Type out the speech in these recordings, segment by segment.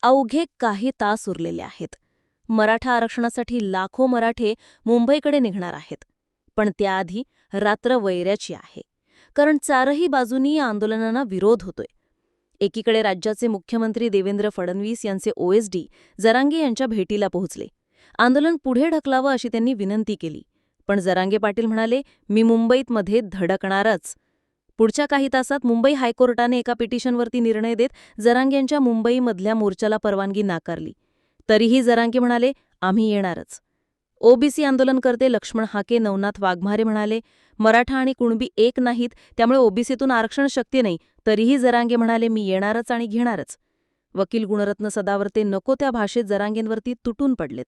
अवघे काही तास उरलेले आहेत. मराठा आरक्षणासाठी लाखो मराठे मुंबईकडे निघणार आहेत. पण त्याआधी रात्र वैऱ्याची आहे. कारण चारही बाजूनी या आंदोलनांना विरोध होतोय. एकीकडे राज्याचे मुख्यमंत्री देवेंद्र फडणवीस यांचे ओएसडी जरांगे यांच्या भेटीला पोहोचले. आंदोलन पुढे ढकलावं अशी त्यांनी विनंती केली. पण जरांगे पाटील म्हणाले, मी मुंबईत धडकणारच. पुढच्या काही तासात मुंबई हायकोर्टाने एका पिटिशनवरती निर्णय देत जरांगेंच्या मुंबईमधल्या मोर्चाला परवानगी नाकारली. तरीही जरांगे म्हणाले, आम्ही येणारच. ओबीसी आंदोलनकर्ते लक्ष्मण हाके, नवनाथ वाघमारे म्हणाले, मराठा आणि कुणबी एक नाहीत, त्यामुळे ओबीसीतून आरक्षण शक्य नाही. तरीही जरांगे म्हणाले, मी येणारच आणि घेणारच. वकील गुणरत्न सदावर्ते नको त्या भाषेत जरांगेंवरती तुटून पडलेत.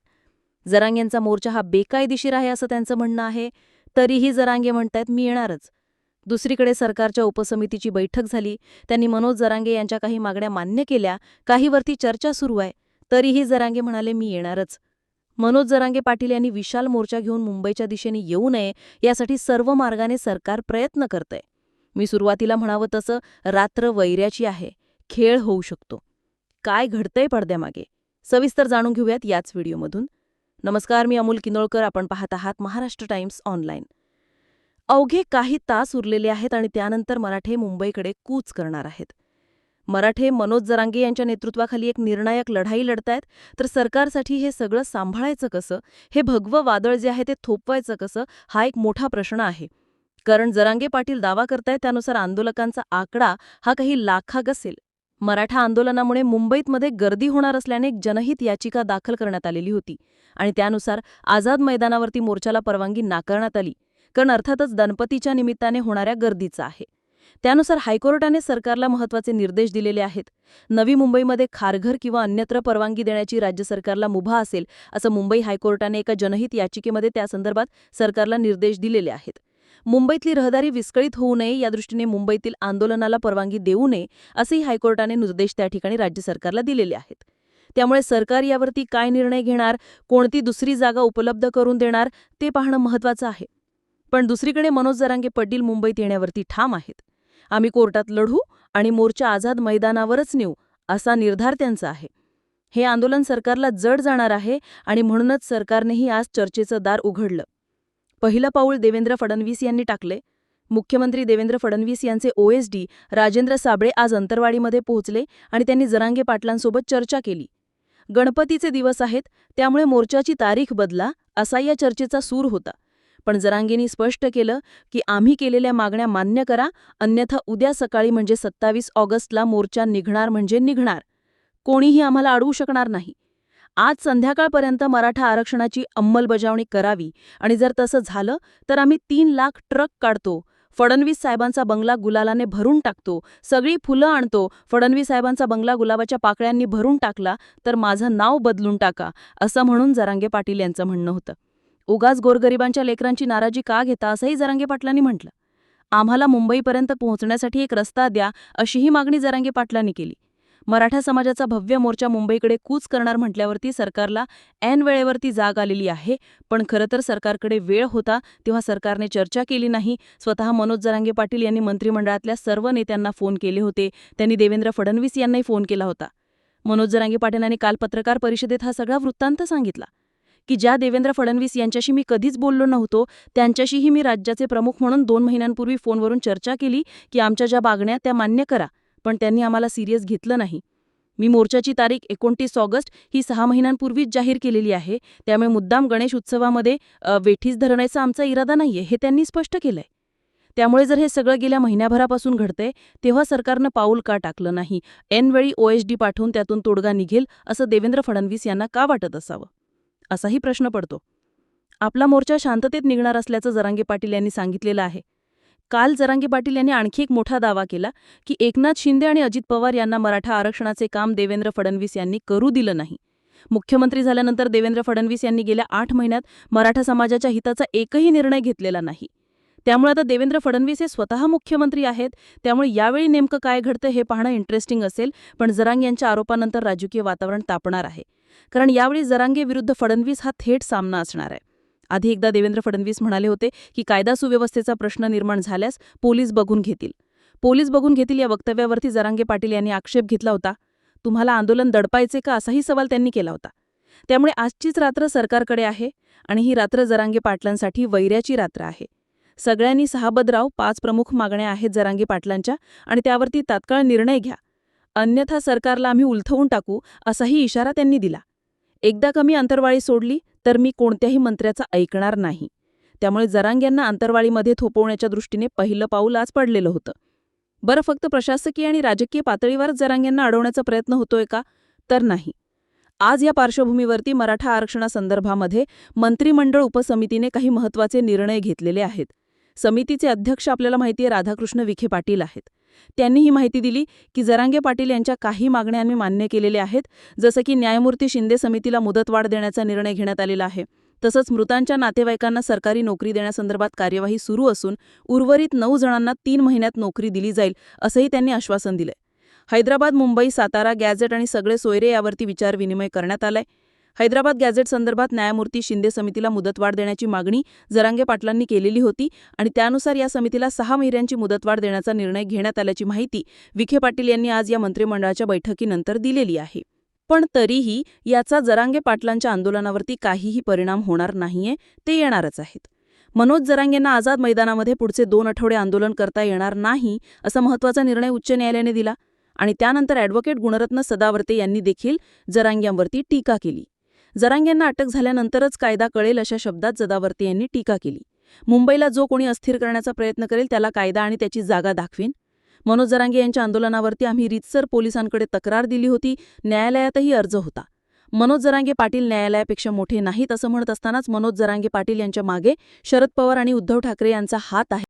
जरांगेंचा मोर्चा हा बेकायदेशीर आहे असं त्यांचं म्हणणं आहे. तरीही जरांगे म्हणतायत, मी येणारच. दुसरीकडे सरकारच्या उपसमितीची बैठक झाली. त्यांनी मनोज जरांगे यांच्या काही मागण्या मान्य केल्या. काहीवरती चर्चा सुरू आहे. तरीही जरांगे म्हणाले, मी येणारच. मनोज जरांगे पाटील यांनी विशाल मोर्चा घेऊन मुंबईच्या दिशेने येऊ नये यासाठी सर्व मार्गाने सरकार प्रयत्न करतंय. मी सुरुवातीला म्हणावं तसं रात्र वैऱ्याची आहे. खेळ होऊ शकतो. काय घडतंय पडद्यामागे? सविस्तर जाणून घेऊयात याच व्हिडिओमधून. नमस्कार, मी अमोल किनोळकर. आपण पाहत आहात महाराष्ट्र टाइम्स ऑनलाईन. अवघे काही तास उरलेले आहेत आणि त्यानंतर मराठे मुंबईकडे कूच करणार आहेत. मराठे मनोज जरांगे यांच्या नेतृत्वाखाली एक निर्णायक लढाई लढतायत. तर सरकारसाठी हे सगळं सांभाळायचं कसं, हे भगवं वादळ जे आहे ते थोपवायचं कसं, हा एक मोठा प्रश्न आहे. कारण जरांगे पाटील दावा करतायत त्यानुसार आंदोलकांचा आकडा हा काही लाखाक असेल. मराठा आंदोलनामुळे मुंबईत गर्दी होणार असल्याने एक जनहित याचिका दाखल करण्यात आलेली होती आणि त्यानुसार आझाद मैदानावरती मोर्चाला परवानगी नाकारण्यात आली. कारण अर्थातच गणपतीच्या निमित्ताने होणाऱ्या गर्दीचा आहे. त्यानुसार हायकोर्टाने सरकारला महत्त्वाचे निर्देश दिलेले आहेत. नवी मुंबईमध्ये खारघर किंवा अन्यत्र परवानगी देण्याची राज्य सरकारला मुभा असेल असं मुंबई हायकोर्टाने एका जनहित याचिकेमध्ये त्यासंदर्भात सरकारला निर्देश दिलेले आहेत. मुंबईतली रहदारी विस्कळीत होऊ नये यादृष्टीने मुंबईतील आंदोलनाला परवानगी देऊ नये असेही हायकोर्टाने निर्देश त्या ठिकाणी राज्य सरकारला दिलेले आहेत. त्यामुळे सरकार यावरती काय निर्णय घेणार, कोणती दुसरी जागा उपलब्ध करून देणार ते पाहणं महत्त्वाचं आहे. पण दुसरीकडे मनोज जरांगे पाटील मुंबईत येण्यावरती ठाम आहेत. आम्ही कोर्टात लढू आणि मोर्चा आझाद मैदानावरच नेऊ असा निर्धार त्यांचा आहे. हे आंदोलन सरकारला जड जाणार आहे आणि म्हणूनच सरकारनेही आज चर्चेचं दार उघडलं. पहिलं पाऊल देवेंद्र फडणवीस यांनी टाकले. मुख्यमंत्री देवेंद्र फडणवीस यांचे ओएसडी राजेंद्र साबळे आज अंतरवाडीमध्ये पोहोचले आणि त्यांनी जरांगे पाटलांसोबत चर्चा केली. गणपतीचे दिवस आहेत, त्यामुळे मोर्चाची तारीख बदला असा या चर्चेचा सूर होता. पण जरांगेंनी स्पष्ट केलं की आम्ही केलेल्या मागण्या मान्य करा, अन्यथा उद्या सकाळी म्हणजे 27 ऑगस्टला मोर्चा निघणार म्हणजे निघणार. कोणीही आम्हाला अडवू शकणार नाही. आज संध्याकाळपर्यंत मराठा आरक्षणाची अंमलबजावणी करावी आणि जर तसं झालं तर आम्ही 3 लाख ट्रक काढतो. फडणवीस साहेबांचा बंगला गुलालाने भरून टाकतो. सगळी फुलं आणतो. फडणवीस साहेबांचा बंगला गुलाबाच्या पाकळ्यांनी भरून टाकला तर माझं नाव बदलून टाका, असं म्हणून जरांगे पाटील यांचं म्हणणं होतं. उगाच गोरगरिबांच्या लेकरांची नाराजी का घेता असंही जरांगे पाटलांनी म्हटलं. आम्हाला मुंबईपर्यंत पोहोचण्यासाठी एक रस्ता द्या अशीही मागणी जरांगे पाटलांनी केली. मराठा समाजाचा भव्य मोर्चा मुंबईकडे कूच करणार म्हटल्यावरती सरकारला ऐन वेळेवरती जाग आलेली आहे. पण खरं तर सरकारकडे वेळ होता तेव्हा सरकारने चर्चा केली नाही. स्वतः मनोज जरांगे पाटील यांनी मंत्रिमंडळातल्या सर्व नेत्यांना फोन केले होते. त्यांनी देवेंद्र फडणवीस यांनाही फोन केला होता. मनोज जरांगे पाटील काल पत्रकार परिषदेत हा सगळा वृत्तांत सांगितला की ज्या देवेंद्र फडणवीस यांच्याशी मी कधीच बोललो नव्हतो त्यांच्याशीही मी राज्याचे प्रमुख म्हणून 2 महिन्यांपूर्वी फोनवरून चर्चा केली की आमच्या ज्या मागण्या त्या मान्य करा. पण त्यांनी आम्हाला सिरियस घेतलं नाही. मी मोर्चाची तारीख 29 ऑगस्ट ही 6 महिन्यांपूर्वीच जाहीर केलेली आहे. त्यामुळे मुद्दाम गणेश उत्सवामध्ये वेठीस धरण्याचा आमचा इरादा नाहीये हे त्यांनी स्पष्ट केलंय. त्यामुळे जर हे सगळं गेल्या महिन्याभरापासून घडतंय तेव्हा सरकारनं पाऊल का टाकलं नाही? ऐनवेळी ओएसडी पाठवून त्यातून तोडगा निघेल असं देवेंद्र फडणवीस यांना का वाटत असावं, असाही प्रश्न पडतो. आपला मोर्चा शांततेत निघणार असल्याचं जरांगे पाटील यांनी सांगितलेलं आहे. काल जरांगे पाटील यांनी आणखी एक मोठा दावा केला की एकनाथ शिंदे आणि अजित पवार यांना मराठा आरक्षणाचे काम देवेंद्र फडणवीस यांनी करू दिलं नाही. मुख्यमंत्री झाल्यानंतर देवेंद्र फडणवीस यांनी गेल्या 8 महिन्यात मराठा समाजाच्या हिताचा एकही निर्णय घेतलेला नाही. त्यामुळे आता देवेंद्र फडणवीस हे स्वतः मुख्यमंत्री आहेत. त्यामुळे यावेळी नेमकं काय घडतं हे पाहणं इंटरेस्टिंग असेल. पण जरांगे यांच्या आरोपानंतर राजकीय वातावरण तापणार आहे. कारण यावेळी जरांगे विरुद्ध फडणवीस हा थेट सामना असणार आहे. आधी एकदा देवेंद्र फडणवीस म्हणाले होते की कायदा सुव्यवस्थेचा प्रश्न निर्माण झाल्यास पोलीस बघून घेतील या वक्तव्यावरती जरांगे पाटील यांनी आक्षेप घेतला होता. तुम्हाला आंदोलन दडपायचे का असाही सवाल त्यांनी केला होता. त्यामुळे आजचीच रात्र सरकारकडे आहे आणि ही रात्र जरांगे पाटलांसाठी वैऱ्याची रात्र आहे. सगळ्यांनी साबद राव. 5 प्रमुख मागण्या आहेत जरांगे पाटलांच्या आणि त्यावरती तात्काळ निर्णय घ्या, अन्यथा सरकारला आम्ही उलथवून टाकू, असाही इशारा त्यांनी दिला. एकदा कमी अंतरवाळी सोडली तर मी कोणत्याही मंत्र्याचा ऐकणार नाही. त्यामुळे जरांगेंना अंतरवाळीमध्ये थोपवण्याच्या दृष्टीने पहिलं पाऊल आज पडलेलं होतं. बरं, फक्त प्रशासकीय आणि राजकीय पातळीवरच जरांगेंना अडवण्याचा प्रयत्न होतोय का? तर नाही. आज या पार्श्वभूमीवरती मराठा आरक्षणासंदर्भामध्ये मंत्रिमंडळ उपसमितीने काही महत्त्वाचे निर्णय घेतलेले आहेत. समितीचे अध्यक्ष आपल्याला माहिती आहे राधाकृष्ण विखे पाटील आहेत. त्यांनी ही माहिती दिली की जरांगे पाटील यांच्या काही मागण्या आम्ही मान्य केलेल्या आहेत, जसं की न्यायमूर्ती शिंदे समितीला मुदतवाढ देण्याचा निर्णय घेण्यात आलेला आहे. तसंच मृतांच्या नातेवाईकांना सरकारी नोकरी देण्यासंदर्भात कार्यवाही सुरू असून उर्वरित 9 जणांना 3 महिन्यात नोकरी दिली जाईल, असंही त्यांनी आश्वासन दिलंय. हैदराबाद, मुंबई, सातारा, गॅझेट आणि सगळे सोयरे यावरती विचारविनिमय करण्यात आलाय. हैदराबाद गॅझेट संदर्भात न्यायमूर्ती शिंदे समितीला मुदतवाढ देण्याची मागणी जरांगे पाटलांनी केलेली होती आणि त्यानुसार या समितीला 6 महिन्यांची मुदतवाढ देण्याचा निर्णय घेण्यात आल्याची माहिती विखे पाटील यांनी आज या मंत्रिमंडळाच्या बैठकीनंतर दिलेली आहे. पण तरीही याचा जरांगे पाटलांच्या आंदोलनावरती काहीही परिणाम होणार नाहीये, ते येणारच आहेत. मनोज जरांगेंना आझाद मैदानामध्ये पुढचे 2 आठवडे आंदोलन करता येणार नाही, असा महत्त्वाचा निर्णय उच्च न्यायालयाने दिला आणि त्यानंतर ॲडव्होकेट गुणरत्न सदावर्ते यांनी देखील जरांगेंवरती टीका केली. जरांगेंना अटक झाल्यानंतरच कायदा कळेल अशा शब्दात सदावर्ते यांनी टीका केली. मुंबईला जो कोणी अस्थिर करण्याचा प्रयत्न करेल त्याला कायदा आणि त्याची जागा दाखवीन. मनोज जरांगे यांच्या आंदोलनावरती आम्ही रीतसर पोलिसांकडे तक्रार दिली होती, न्यायालयातही अर्ज होता. मनोज जरांगे पाटील न्यायालयापेक्षा मोठे नाहीत असं म्हणत असतानाच मनोज जरांगे पाटील यांच्या मागे शरद पवार आणि उद्धव ठाकरे यांचा हात आहे